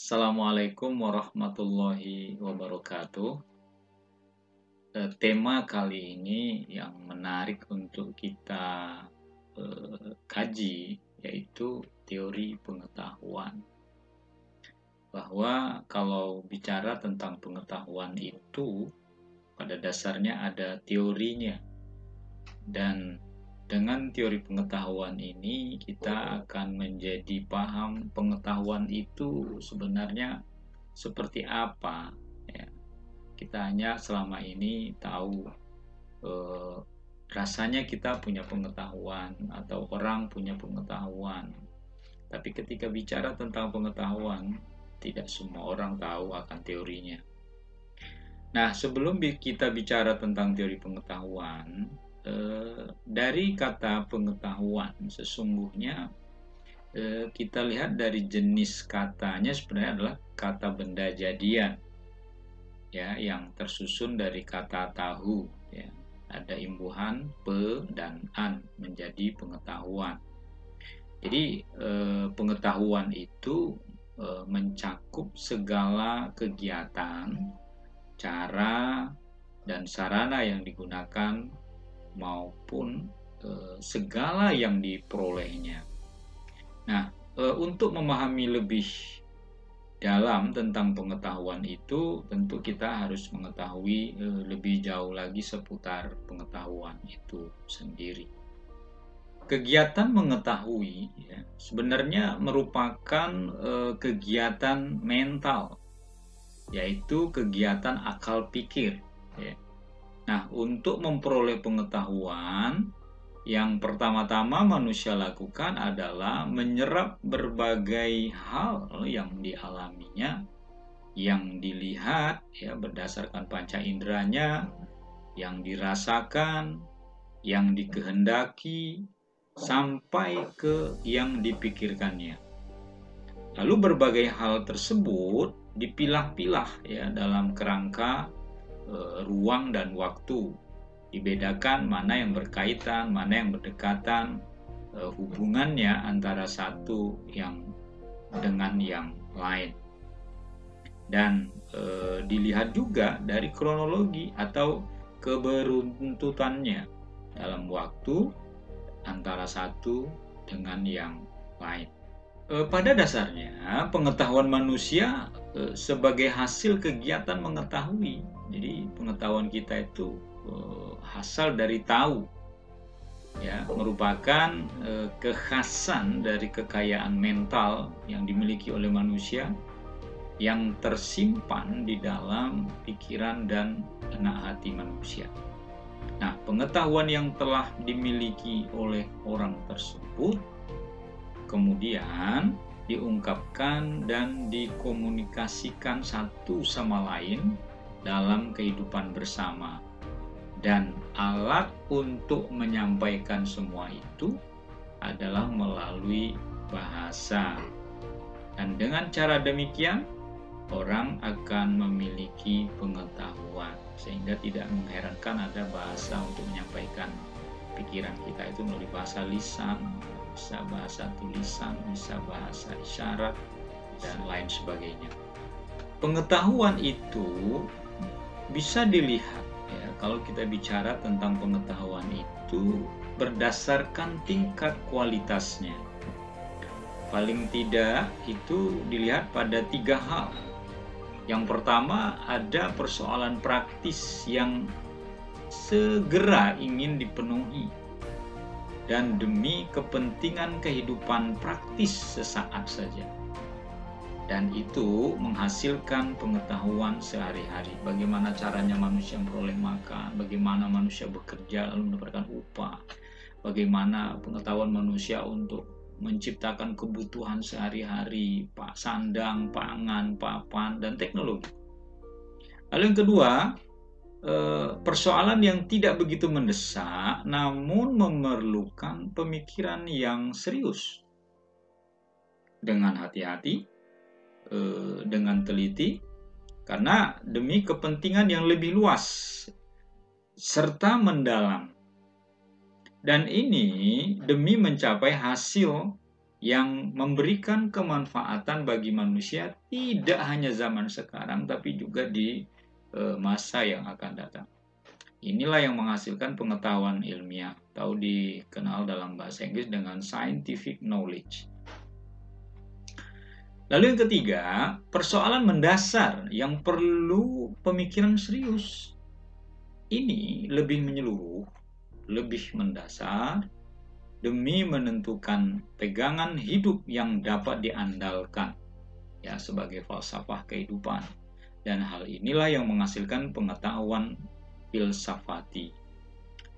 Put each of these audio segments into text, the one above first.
Assalamualaikum warahmatullahi wabarakatuh. Tema kali ini yang menarik untuk kita kaji yaitu teori pengetahuan. Bahwa kalau bicara tentang pengetahuan itu pada dasarnya ada teorinya, dan dengan teori pengetahuan ini kita akan menjadi paham pengetahuan itu sebenarnya seperti apa, ya. Kita hanya selama ini tahu eh, rasanya kita punya pengetahuan atau orang punya pengetahuan. Tapi ketika bicara tentang pengetahuan, tidak semua orang tahu akan teorinya. Nah, sebelum kita bicara tentang teori pengetahuan, dari kata pengetahuan sesungguhnya kita lihat dari jenis katanya sebenarnya adalah kata benda jadian, ya, yang tersusun dari kata tahu, ya. Ada imbuhan pe dan an menjadi pengetahuan. Jadi pengetahuan itu mencakup segala kegiatan, cara dan sarana yang digunakan maupun segala yang diperolehnya. Nah, untuk memahami lebih dalam tentang pengetahuan itu, tentu kita harus mengetahui lebih jauh lagi seputar pengetahuan itu sendiri. Kegiatan mengetahui, ya, sebenarnya merupakan kegiatan mental, yaitu kegiatan akal pikir, ya. Nah, untuk memperoleh pengetahuan, yang pertama-tama manusia lakukan adalah menyerap berbagai hal yang dialaminya, yang dilihat, ya, berdasarkan panca inderanya, yang dirasakan, yang dikehendaki, sampai ke yang dipikirkannya. Lalu berbagai hal tersebut dipilah-pilah, ya, dalam kerangka ruang dan waktu. Dibedakan mana yang berkaitan, mana yang berdekatan, hubungannya antara satu yang dengan yang lain. Dan dilihat juga dari kronologi atau keberuntutannya dalam waktu antara satu dengan yang lain. Pada dasarnya pengetahuan manusia sebagai hasil kegiatan mengetahui. Jadi pengetahuan kita itu hasil dari tahu, ya, merupakan kekhasan dari kekayaan mental yang dimiliki oleh manusia yang tersimpan di dalam pikiran dan benak hati manusia. Nah, pengetahuan yang telah dimiliki oleh orang tersebut kemudian diungkapkan dan dikomunikasikan satu sama lain dalam kehidupan bersama. Dan alat untuk menyampaikan semua itu adalah melalui bahasa. Dan dengan cara demikian, orang akan memiliki pengetahuan. Sehingga tidak mengherankan ada bahasa untuk menyampaikan pikiran kita itu melalui bahasa lisan, bisa bahasa tulisan, bisa bahasa isyarat, dan lain sebagainya. Pengetahuan itu bisa dilihat, ya, kalau kita bicara tentang pengetahuan itu berdasarkan tingkat kualitasnya. Paling tidak itu dilihat pada 3 hal. Yang pertama, ada persoalan praktis yang segera ingin dipenuhi dan demi kepentingan kehidupan praktis sesaat saja. Dan itu menghasilkan pengetahuan sehari-hari. Bagaimana caranya manusia memperoleh makan, bagaimana manusia bekerja lalu mendapatkan upah, bagaimana pengetahuan manusia untuk menciptakan kebutuhan sehari-hari, sandang, pangan, papan, dan teknologi. Lalu yang kedua, persoalan yang tidak begitu mendesak namun memerlukan pemikiran yang serius, dengan hati-hati, dengan teliti, karena demi kepentingan yang lebih luas serta mendalam. Dan ini demi mencapai hasil yang memberikan kemanfaatan bagi manusia tidak hanya zaman sekarang tapi juga di masa yang akan datang. Inilah yang menghasilkan pengetahuan ilmiah atau dikenal dalam bahasa Inggris dengan scientific knowledge. Lalu yang ketiga, persoalan mendasar yang perlu pemikiran serius. Ini lebih menyeluruh, lebih mendasar, demi menentukan pegangan hidup yang dapat diandalkan ya sebagai falsafah kehidupan. Dan hal inilah yang menghasilkan pengetahuan filsafati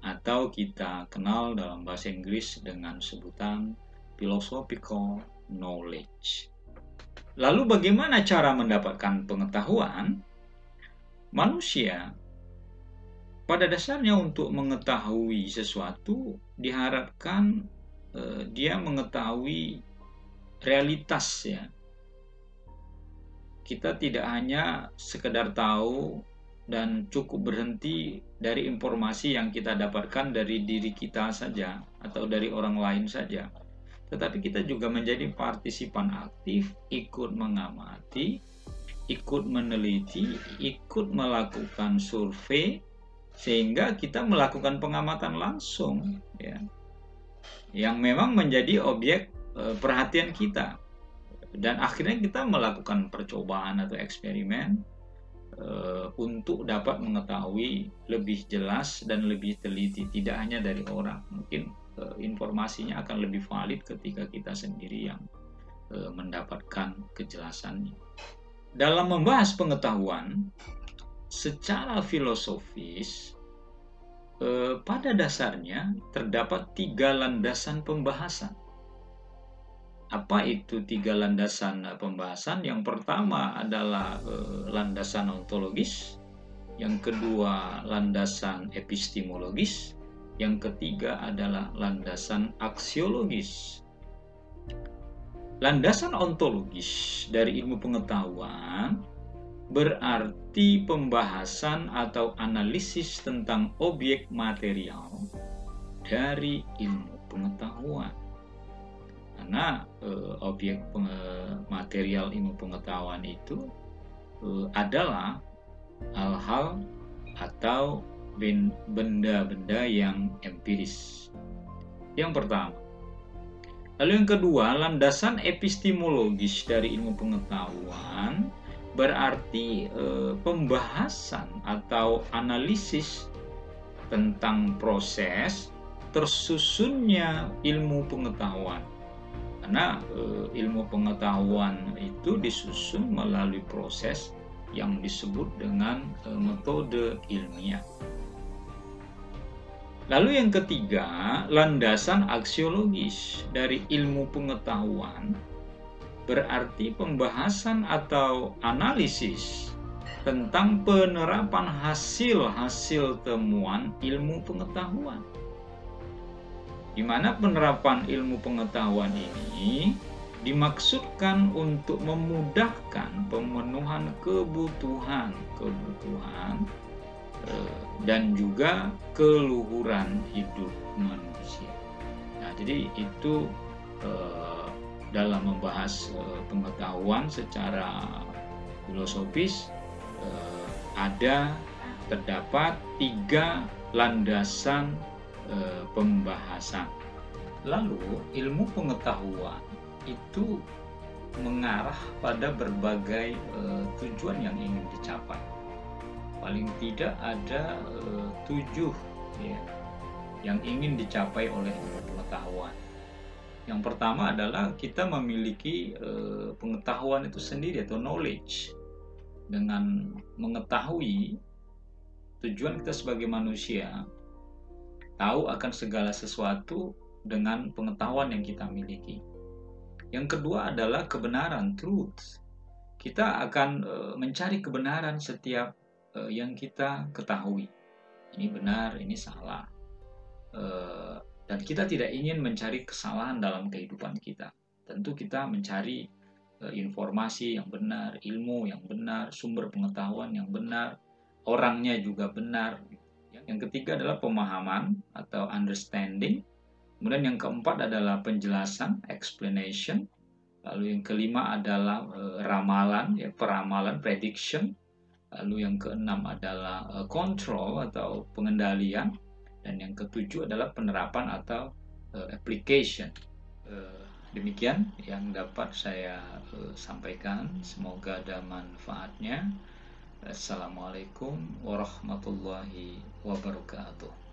atau kita kenal dalam bahasa Inggris dengan sebutan philosophical knowledge. Lalu bagaimana cara mendapatkan pengetahuan? Manusia pada dasarnya untuk mengetahui sesuatu diharapkan dia mengetahui realitas ya. Kita tidak hanya sekedar tahu dan cukup berhenti dari informasi yang kita dapatkan dari diri kita saja atau dari orang lain saja. Tetapi kita juga menjadi partisipan aktif, ikut mengamati, ikut meneliti, ikut melakukan survei, sehingga kita melakukan pengamatan langsung ya, yang memang menjadi objek perhatian kita. Dan akhirnya kita melakukan percobaan atau eksperimen untuk dapat mengetahui lebih jelas dan lebih teliti, tidak hanya dari orang. Mungkin informasinya akan lebih valid ketika kita sendiri yang mendapatkan kejelasannya. Dalam membahas pengetahuan secara filosofis, pada dasarnya terdapat 3 landasan pembahasan. Apa itu 3 landasan pembahasan? Yang pertama adalah landasan ontologis, yang kedua landasan epistemologis, yang ketiga adalah landasan aksiologis. Landasan ontologis dari ilmu pengetahuan berarti pembahasan atau analisis tentang objek material dari ilmu pengetahuan. Karena objek material ilmu pengetahuan itu adalah hal-hal atau benda-benda yang empiris. Yang pertama. Lalu yang kedua, landasan epistemologis dari ilmu pengetahuan berarti pembahasan atau analisis tentang proses tersusunnya ilmu pengetahuan. Karena ilmu pengetahuan itu disusun melalui proses yang disebut dengan metode ilmiah. Lalu yang ketiga, landasan aksiologis dari ilmu pengetahuan berarti pembahasan atau analisis tentang penerapan hasil-hasil temuan ilmu pengetahuan. Di mana penerapan ilmu pengetahuan ini dimaksudkan untuk memudahkan pemenuhan kebutuhan dan juga keluhuran hidup manusia. Nah, jadi itu dalam membahas pengetahuan secara filosofis terdapat 3 landasan pembahasan. Lalu ilmu pengetahuan itu mengarah pada berbagai tujuan yang ingin dicapai. Paling tidak ada 7 ya, yang ingin dicapai oleh ilmu pengetahuan. Yang pertama adalah kita memiliki pengetahuan itu sendiri atau knowledge. Dengan mengetahui tujuan kita sebagai manusia, tahu akan segala sesuatu dengan pengetahuan yang kita miliki. Yang kedua adalah kebenaran, truth. Kita akan mencari kebenaran setiap yang kita ketahui. Ini benar, ini salah. Dan kita tidak ingin mencari kesalahan dalam kehidupan kita. Tentu kita mencari informasi yang benar, ilmu yang benar, sumber pengetahuan yang benar, orangnya juga benar. Yang ketiga adalah pemahaman atau understanding. Kemudian yang keempat adalah penjelasan, explanation. Lalu yang kelima adalah ramalan, ya, peramalan, prediction. Lalu yang keenam adalah control atau pengendalian. Dan yang ketujuh adalah penerapan atau application. Demikian yang dapat saya sampaikan. Semoga ada manfaatnya. Assalamualaikum warahmatullahi wabarakatuh.